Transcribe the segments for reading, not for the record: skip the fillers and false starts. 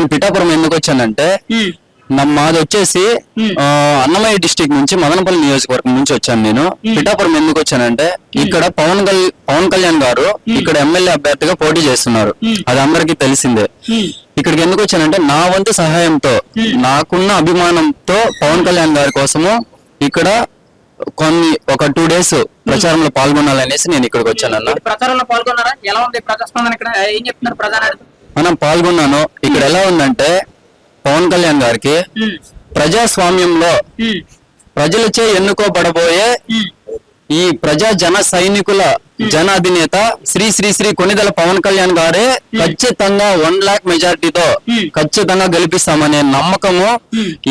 నేను పిఠాపురం ఎందుకు వచ్చానంటే మాది వచ్చేసి అన్నమయ్య డిస్టిక్ నుంచి మదనపల్లి నియోజకవర్గం నుంచి వచ్చాను నేను. పిఠాపురం ఎందుకు వచ్చానంటే ఇక్కడ పవన్ కళ్యాణ్ గారు ఇక్కడ ఎమ్మెల్యే అభ్యర్థిగా పోటీ చేస్తున్నారు, అది అందరికీ తెలిసిందే. ఇక్కడికి ఎందుకు వచ్చానంటే నా వంతు సహాయంతో నాకున్న అభిమానంతో పవన్ కళ్యాణ్ గారి కోసము ఇక్కడ ఒక 2 days ప్రచారంలో పాల్గొనాలనేసి నేను ఇక్కడికి వచ్చానన్న. ప్రచారంలో పాల్గొన్నారా? ఎలా ఉంది ప్రజాస్పందన? ఇక్కడ ఏం చెప్తున్నారు ప్రధాని? మనం పాల్గొన్నాను. ఇక్కడ ఎలా ఉందంటే పవన్ కళ్యాణ్ గారికి ప్రజాస్వామ్యంలో ప్రజలచే ఎన్నుకోబడబోయే ఈ ప్రజా జన సైనికుల జన అధినేత శ్రీ శ్రీ శ్రీ కొనిదెల పవన్ కళ్యాణ్ గారే ఖచ్చితంగా 1 lakh మెజార్టీతో ఖచ్చితంగా గెలిపిస్తామనే నమ్మకము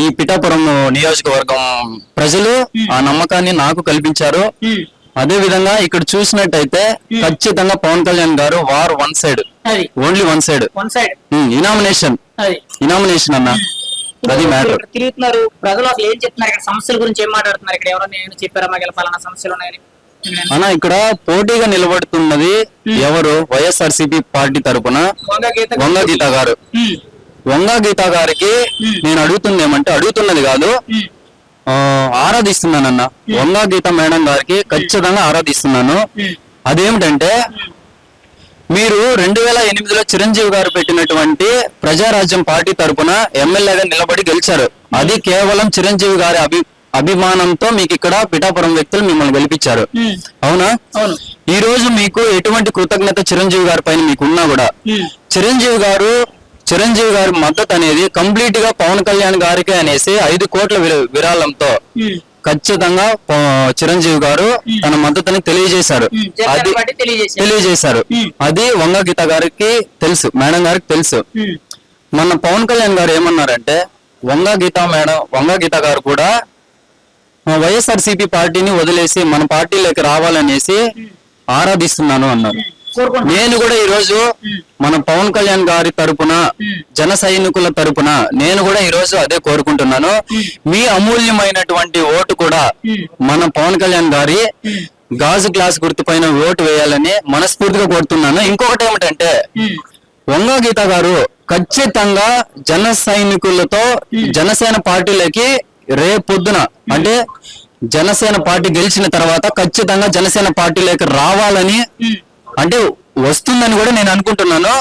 ఈ పిఠాపురం నియోజకవర్గం ప్రజలు ఆ నమ్మకాన్ని నాకు కల్పించారు. అదే విధంగా ఇక్కడ చూసినట్టయితే ఖచ్చితంగా Pawan Kalyan garu war one side, only one side ఇనామినేషన్ అన్న, అది మ్యాటర్. తిరుగుతున్నారు ప్రజలు, అసలు ఏం చెప్తున్నారు? ఇక్కడ సమస్యల గురించి ఏం మాట్లాడుతున్నారు? ఇక్కడ ఎవరైనా చెప్పారా మాకు పలానా సమస్యలు ఉన్నాయని? అన్న ఇక్కడ పోటీగా నిలబడుతున్నది ఎవరు? వైఎస్ఆర్సీపీ పార్టీ తరఫున వంగ గీత గారు. వంగ గీత గారికి నేను అడుగుతున్నది కాదు, ఆరాధిస్తున్నానన్న. వంగ గీత మేడం గారికి ఖచ్చితంగా ఆరాధిస్తున్నాను. అదేమిటంటే మీరు 2008లో చిరంజీవి గారు పెట్టినటువంటి ప్రజారాజ్యం పార్టీ తరఫున ఎమ్మెల్యేగా నిలబడి గెలిచారు. అది కేవలం చిరంజీవి గారి అభిమానంతో మీకు ఇక్కడ పిఠాపురం వ్యక్తులు మిమ్మల్ని గెలిపించారు, అవునా? ఈ రోజు మీకు ఎటువంటి కృతజ్ఞత చిరంజీవి గారి పైన మీకు ఉన్నా కూడా చిరంజీవి గారి మద్దతు అనేది కంప్లీట్ గా పవన్ కళ్యాణ్ గారికి అనేసి 5 కోట్ల విరాళంతో ఖచ్చితంగా చిరంజీవి గారు తన మద్దతుని తెలియజేశారు. అది వంగ గీత గారికి తెలుసు, మేడం గారికి తెలుసు. మొన్న పవన్ కళ్యాణ్ గారు ఏమన్నారంటే వంగ గీత గారు కూడా వైఎస్ఆర్సీపీ పార్టీని వదిలేసి మన పార్టీలోకి రావాలనేసి ఆరాధిస్తున్నాను అన్నారు. నేను కూడా ఈ రోజు మన పవన్ కళ్యాణ్ గారి తరపున జన సైనికుల తరపున నేను కూడా ఈ రోజు అదే కోరుకుంటున్నాను. మీ అమూల్యమైనటువంటి ఓటు కూడా మన పవన్ కళ్యాణ్ గారి గాజు గ్లాస్ గుర్తుపైన ఓటు వేయాలని మనస్ఫూర్తిగా కోరుతున్నాను. ఇంకొకటి ఏమిటంటే వంగ గీత గారు ఖచ్చితంగా జన సైనికులతో జనసేన పార్టీలోకి రేపొద్దున అంటే జనసేన పార్టీ గెలిచిన తర్వాత ఖచ్చితంగా జనసేన పార్టీలోకి రావాలని అంటే వస్తుందని కూడా నేను అనుకుంటున్నాను.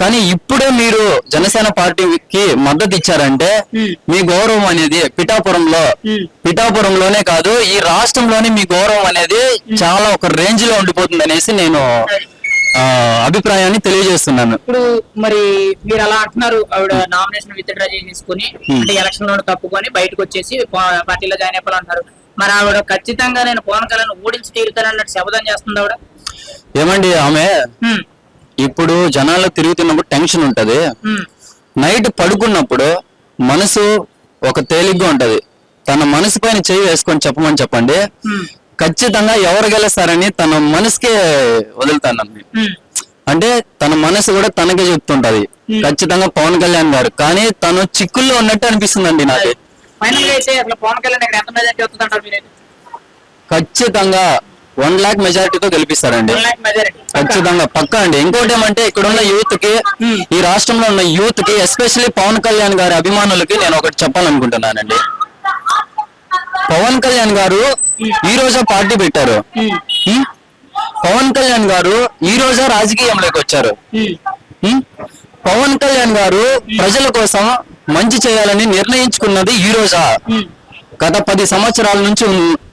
కానీ ఇప్పుడే మీరు జనసేన పార్టీకి మద్దతు ఇచ్చారంటే మీ గౌరవం అనేది పిఠాపురంలోనే కాదు ఈ రాష్ట్రంలోనే మీ గౌరవం అనేది చాలా ఒక రేంజ్ లో ఉండిపోతుంది అనేసి నేను అభిప్రాయాన్ని తెలియజేస్తున్నాను. ఇప్పుడు మరి మీరు అలా అంటున్నారు, ఆవిడ నామినేషన్ విత్డ్రా చేసుకుని అంటే ఎలక్షన్ లో తప్పుకొని బయటకు వచ్చేసి పార్టీలో జాయిన్ అయిపోవాలంటారు. మరి ఆవిడ ఖచ్చితంగా నేను పవన్ కళ్యాణ్ ఓడించి తీరుతానన్నట్టు శపథం చేస్తుంది ఆవిడ. ఏమండి ఆమె ఇప్పుడు జనాల్లో తిరుగుతున్నప్పుడు టెన్షన్ ఉంటది, నైట్ పడుకున్నప్పుడు మనసు ఒక తేలిగ్గా ఉంటది. తన మనసు పైన చేయి వేసుకొని చెప్పండి, ఖచ్చితంగా ఎవరు గెలుస్తారని తన మనసుకే వదులుతాను. అంటే తన మనసు కూడా తనకే చెప్తుంటది ఖచ్చితంగా పవన్ కళ్యాణ్ గారు. కానీ తను చిక్కుల్లో ఉన్నట్టు అనిపిస్తుందండి నాకు. ఖచ్చితంగా 1 lakh మెజారిటీతో గెలిపిస్తారండి, ఖచ్చితంగా పక్కా అండి. ఇంకోటి ఏమంటే ఇక్కడ ఉన్న యూత్ కి, ఈ రాష్ట్రంలో ఉన్న యూత్ కి, ఎస్పెషల్లీ పవన్ కళ్యాణ్ గారి అభిమానులకి నేను ఒకటి చెప్పాలనుకుంటున్నానండి. పవన్ కళ్యాణ్ గారు ఈ రోజు పార్టీ పెట్టారు, పవన్ కళ్యాణ్ గారు ఈ రోజు రాజకీయంలోకి వచ్చారు. పవన్ కళ్యాణ్ గారు ప్రజల కోసం మంచి చేయాలని నిర్ణయించుకున్నది ఈ రోజా? గత 10 సంవత్సరాల నుంచి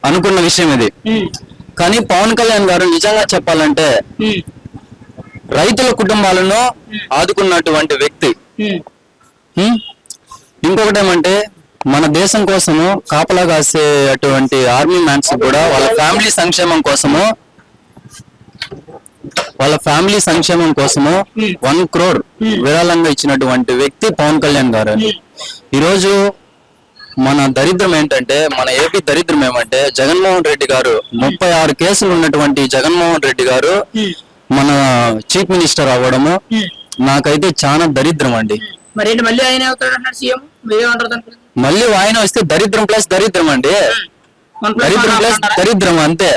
అనుకున్న విషయం ఇది. కానీ పవన్ కళ్యాణ్ గారు నిజంగా చెప్పాలంటే రైతుల కుటుంబాలను ఆదుకున్నటువంటి వ్యక్తి. ఇంకొకటి ఏమంటే మన దేశం కోసము కాపలా కాసే అటువంటి ఆర్మీ మ్యాన్స్ కూడా వాళ్ళ ఫ్యామిలీ సంక్షేమం కోసము 1 crore విరాళంగా ఇచ్చినటువంటి వ్యక్తి పవన్ కళ్యాణ్ గారు. ఈరోజు మన దరిద్రం ఏంటంటే, మన ఏపీ దరిద్రం ఏమంటే జగన్మోహన్ రెడ్డి గారు 36 కేసులు ఉన్నటువంటి జగన్మోహన్ రెడ్డి గారు మన చీఫ్ మినిస్టర్ అవ్వడము నాకైతే చాలా దరిద్రం అండి. మళ్ళీ ఆయన వస్తే దరిద్రం ప్లస్ దరిద్రం అండి, దరిద్రం ప్లస్ దరిద్రం అంతే.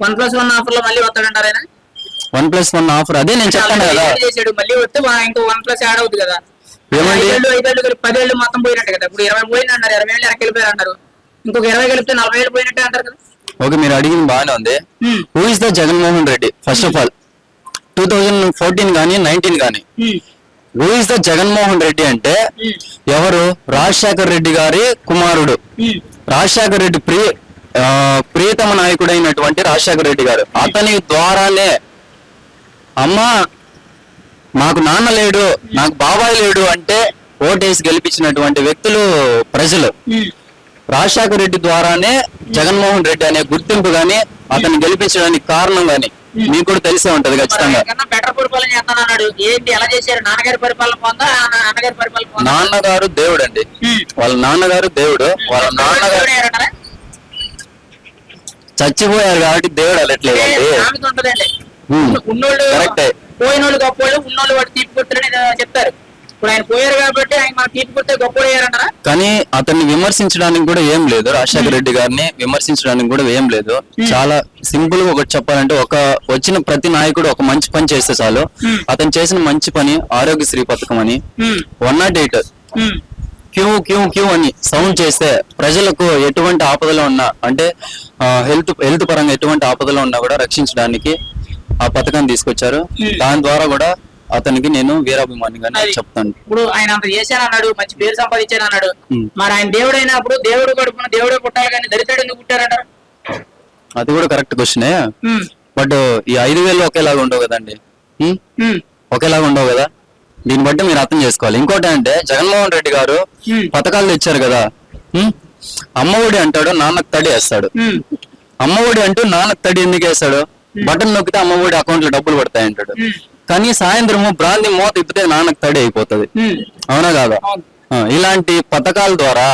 1+1 ఆఫర్ లో మళ్ళీ వస్తాడంటారు ఆయన. 1+1 ఆఫర్ అదే నేను చెప్పాను కదా, మళ్ళీ వస్తే ఇంకో 1+ యాడ్ అవుతుంది కదా. ఏమండి 5 ఏళ్ళు కలిపి 10 ఏళ్ళు మొత్తం పోయినట్టు కదా. ఇప్పుడు 20 పోయింది అన్నారు, 20 ఏళ్ళు వెనక్కి వెళ్ళిపోయారు అన్నారు. ఇంకొక 20 కలిపితే 40 ఏళ్ళు పోయినట్టే అంటారు కదా. ఓకే, మీరు అడిగింది బాగానే ఉంది. Who is the Jaganmohan Reddy? First of all 2014 కానీ 19 కానీ who is the Jaganmohan Reddy అంటే ఎవరు? రాజశేఖర్ రెడ్డి గారి కుమారుడు. రాజశేఖర్ రెడ్డి ప్రియతమ నాయకుడైనటువంటి రాజశేఖర్ రెడ్డి గారు. అతని ద్వారానే అమ్మా నాకు నాన్న లేడు, నాకు బాబాయ్ లేడు అంటే ఓటేసి గెలిపించినటువంటి వ్యక్తులు ప్రజలు. రాజశేఖర్ రెడ్డి ద్వారానే జగన్మోహన్ రెడ్డి అనే గుర్తింపు గాని, అతన్ని గెలిపించడానికి కారణం గాని మీకు కూడా తెలిసే ఉంటది ఖచ్చితంగా. బెటర్ పరిపాలన చేస్తానన్నాడు. ఏంటి ఎలా చేశారు? నాన్నగారి పరిపాలన పొందా, నాన్నగారి పరిపాలన పొందా? నాన్నగారు దేవుడు అండి, వాళ్ళ నాన్నగారు దేవుడు. వాళ్ళ నాన్నగారు చచ్చిపోయారు కాబట్టి దేవుడు అనట్లేదు. ఉన్నోళ్ళు కరెక్టే, పోయినోళ్ళు గొప్పోళ్ళు, ఉన్నోళ్ళు వాడు తీపి గుర్తులని చెప్తారు. ఇప్పుడు ఆయన పోయారు కాబట్టి ఆయన మన తీపి గుర్తే గొప్ప అయ్యారంటారా? కానీ అతన్ని విమర్శించడానికి కూడా ఏం లేదు. రాజశేఖర రెడ్డి గారిని విమర్శించడానికి కూడా ఏం లేదు. చాలా సింపుల్ గా ఒకటి చెప్పాలంటే, వచ్చిన ప్రతి నాయకుడు ఒక మంచి పని చేస్తే చాలు. అతను చేసిన మంచి పని ఆరోగ్యశ్రీ పథకం అని, 108 క్యూ క్యూ క్యూ అని సౌండ్ చేస్తే ప్రజలకు ఎటువంటి ఆపదలో ఉన్నా, అంటే హెల్త్ పరంగా ఎటువంటి ఆపదలో ఉన్నా కూడా రక్షించడానికి ఆ పథకాన్ని తీసుకొచ్చారు. దాని ద్వారా కూడా అతనికి నేను వీరాభిమానిగానే చెప్తాను. ఇప్పుడు ఆయన అంత చేశానన్నాడు, మంచి పేరు సంపాదించానన్నాడు. మరి ఆయన దేవుడు అయినప్పుడు దేవుడు కడుపున దేవుడే పుట్టాలి కానీ దరిద్రుడు ఎందుకు పుట్టారంటారు? అది కూడా కరెక్ట్ క్వశ్చనే. బట్ ఈ 5,000 ఒకేలాగా ఉండవు కదండి, ఒకేలాగా ఉండవు కదా. దీన్ని బట్టి మీరు అర్థం చేసుకోవాలి. ఇంకోటి అంటే, జగన్మోహన్ రెడ్డి గారు పథకాలు తెచ్చారు కదా. అమ్మఒడి అంటాడు, నాన్నకు తడి వేస్తాడు. అమ్మఒడి అంటూ నాన్నకు తడి ఎందుకు వేస్తాడు? బటన్ నొక్కితే అమ్మఒడి అకౌంట్ లో డబ్బులు పడతాయి అంటాడు. కానీ సాయంత్రము బ్రాంతి మూత ఇప్పితే నాన్నకు తడి అయిపోతుంది. అవునా కాదా? ఇలాంటి పథకాల ద్వారా,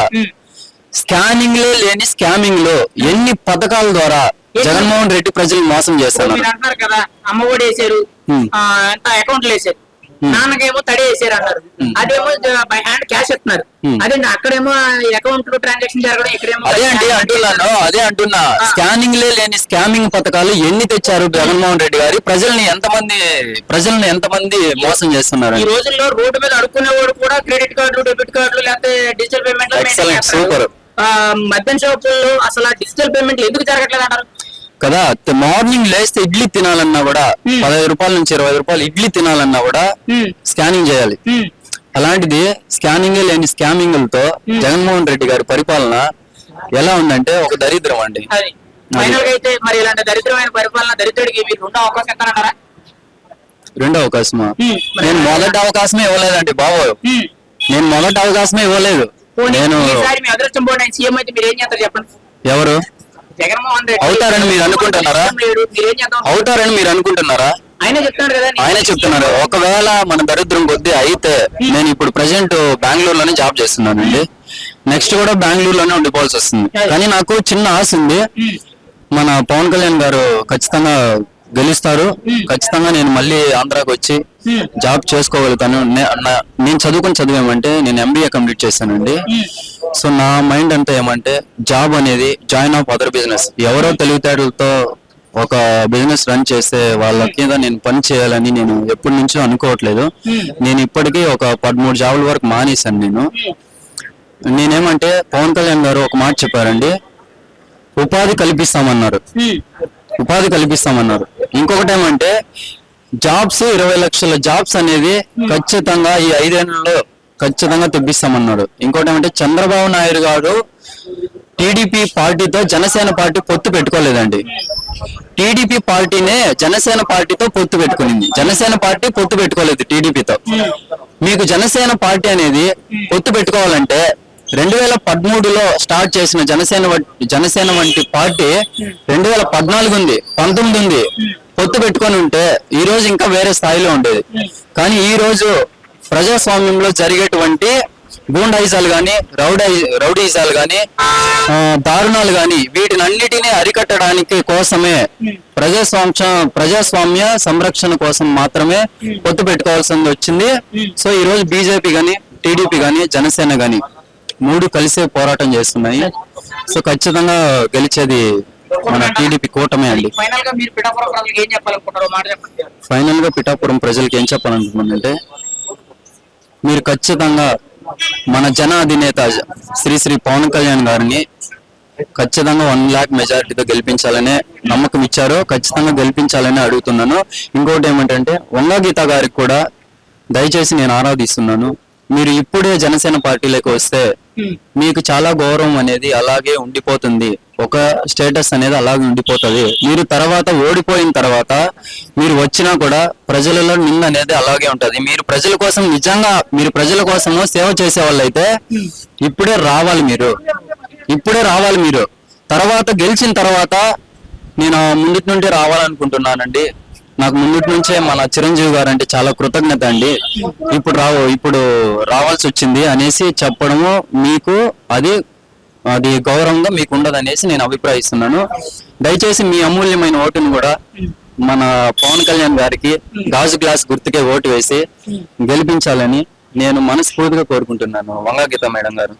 స్కానింగ్ లో లేని స్కామింగ్ లో ఎన్ని పథకాల ద్వారా జగన్మోహన్ రెడ్డి ప్రజలు మోసం చేస్తున్నారు. అంటున్నారు కదా, అమ్మఒడి వేసారు, అకౌంట్లు వేసారు, నాన్నకేమో తడి వేసారు అన్నారు. అదేమో బై హ్యాండ్ క్యాష్ ఇస్తున్నారు. అదే అక్కడేమో అకౌంట్ లో ట్రాన్సాక్షన్ జరగడం, ఇక్కడేమో అదే అంటున్నా. స్కానింగ్ లేని స్కామింగ్ పథకాలు ఎన్ని తెచ్చారు జగన్మోహన్ రెడ్డి గారి? ప్రజల్ని ఎంతమంది మోసం చేస్తున్నారు? ఈ రోజుల్లో రోడ్డు మీద అడుక్కునేవాడు కూడా క్రెడిట్ కార్డులు, డెబిట్ కార్డులు, లేకపోతే డిజిటల్ పేమెంట్. సూపర్. మద్యం షాపుల్లో అసలు డిజిటల్ పేమెంట్ ఎందుకు జరగట్లేదు అంటారు కదా? మార్నింగ్ లేస్తే ఇడ్లీ తినాలన్నా కూడా 15 రూపాయల నుంచి 20 రూపాయలు ఇడ్లీ తినాలన్నా కూడా స్కానింగ్ చేయాలి. అలాంటిది స్కానింగ్ లేని స్కామింగ్లతో జగన్మోహన్ రెడ్డి గారి పరిపాలన ఎలా ఉందంటే ఒక దరిద్రం అండి. అయితే మరి ఇలాంటి దరిద్రమైన పరిపాలన దరిద్రుడికి మీరు రెండో అవకాశం ఇస్తానంటారా? రెండో అవకాశమా? నేను మొదటి అవకాశమే ఇవ్వలేదండి బాబు, నేను మొదటి అవకాశమే ఇవ్వలేదు. నేను అదృష్టం పోటీ సీఎం అయితే మీరు ఏం చేస్తారు చెప్పండి? ఎవరు జగన్మోహన్ రెడ్డి అవుతారని మీరు అనుకుంటున్నారా? అవుతారని మీరు అనుకుంటున్నారా? ఆయనే చెప్తున్నారు. ఒకవేళ మన దరిద్రం కొద్దీ అయితే, నేను ఇప్పుడు ప్రెసెంట్ బెంగళూరులోనే జాబ్ చేస్తున్నానండి. నెక్స్ట్ కూడా బెంగళూరులోనే ఉండిపోవాల్సి వస్తుంది. కానీ నాకు చిన్న ఆశ ఉంది, మన పవన్ కళ్యాణ్ గారు ఖచ్చితంగా గెలుస్తారు. ఖచ్చితంగా నేను మళ్ళీ ఆంధ్రాకి వచ్చి జాబ్ చేసుకోగలుగుతాను. నేను చదివేమంటే నేను MBA కంప్లీట్ చేశానండి. సో నా మైండ్ అంతా ఏమంటే, జాబ్ అనేది జాయిన్ ఆఫ్ అదర్ బిజినెస్. ఎవరో తెలివితేటలతో ఒక బిజినెస్ రన్ చేస్తే వాళ్ళ కింద నేను పని చేయాలని నేను ఎప్పటి నుంచో అనుకోవట్లేదు. నేను ఇప్పటికీ ఒక 13 జాబుల వరకు మానేశాను. నేనేమంటే, పవన్ కళ్యాణ్ గారు ఒక మాట చెప్పారండి, ఉపాధి కల్పిస్తామన్నారు. ఇంకొకటి ఏమంటే, జాబ్స్ 20 లక్షల జాబ్స్ అనేది ఖచ్చితంగా ఈ 5 ఏళ్లలో ఖచ్చితంగా తెప్పిస్తామన్నారు. ఇంకోటి ఏమంటే, చంద్రబాబు నాయుడు గారు టీడీపీ పార్టీతో జనసేన పార్టీ పొత్తు పెట్టుకోలేదండి. టీడీపీ పార్టీనే జనసేన పార్టీతో పొత్తు పెట్టుకునింది. జనసేన పార్టీ పొత్తు పెట్టుకోలేదు టీడీపీతో. మీకు జనసేన పార్టీ అనేది పొత్తు పెట్టుకోవాలంటే 2013లో స్టార్ట్ చేసిన జనసేన వంటి పార్టీ 2014 ఉంది, 19 ఉంది. పొత్తు పెట్టుకొని ఉంటే ఈ రోజు ఇంకా వేరే స్థాయిలో ఉండేది. కానీ ఈ రోజు ప్రజాస్వామ్యంలో జరిగేటువంటి గూండాయిజాలు గాని, రౌడీయిజాలు గాని, దారుణాలు గాని, వీటినన్నిటినీ అరికట్టడానికి కోసమే ప్రజాస్వామ్య సంరక్షణ కోసం మాత్రమే పొత్తు పెట్టుకోవాల్సి వచ్చింది. సో ఈ రోజు బీజేపీ గాని, టీడీపీ గాని, జనసేన గాని 3 కలిసే పోరాటం చేస్తున్నాయి. సో ఖచ్చితంగా గెలిచేది మన టీడీపీ కూటమే అండి. ఫైనల్ గా పిఠాపురం ప్రజలకు ఏం చెప్పాలనుకుంటారంటే, ఫైనల్ గా పిఠాపురం ప్రజలకు ఏం చెప్పాలనుకుంటున్నానంటే, మీరు ఖచ్చితంగా మన జన అధినేత శ్రీ పవన్ కళ్యాణ్ గారిని ఖచ్చితంగా 1 lakh మెజారిటీతో గెలిపించాలనే నమ్మకం ఇచ్చారు. ఖచ్చితంగా గెలిపించాలని అడుగుతున్నాను. ఇంకోటి ఏమంటే వంగ గీత గారికి కూడా దయచేసి నేను ఆరాధిస్తున్నాను. మీరు ఇప్పుడే జనసేన పార్టీలోకి వస్తే మీకు చాలా గౌరవం అనేది అలాగే ఉండిపోతుంది. ఒక స్టేటస్ అనేది అలాగే ఉండిపోతుంది. మీరు తర్వాత ఓడిపోయిన తర్వాత మీరు వచ్చినా కూడా ప్రజలలో నింద అనేది అలాగే ఉంటది. మీరు ప్రజల కోసం నిజంగా మీరు ప్రజల కోసము సేవ చేసే వాళ్ళైతే ఇప్పుడే రావాలి. ఇప్పుడే రావాలి. మీరు తర్వాత గెలిచిన తర్వాత నేను ముందుటి నుండి రావాలనుకుంటున్నానండి. నాకు ముందుటి నుంచే మన చిరంజీవి గారు అంటే చాలా కృతజ్ఞత అండి. ఇప్పుడు రావాల్సి వచ్చింది అనేసి చెప్పడము మీకు అది గౌరవంగా మీకు ఉండదు అనేసి నేను అభిప్రాయిస్తున్నాను. దయచేసి మీ అమూల్యమైన ఓటును కూడా మన పవన్ కళ్యాణ్ గారికి గాజు గ్లాస్ గుర్తుకే ఓటు వేసి గెలిపించాలని నేను మనస్ఫూర్తిగా కోరుకుంటున్నాను. వంగ గీత మేడం గారు.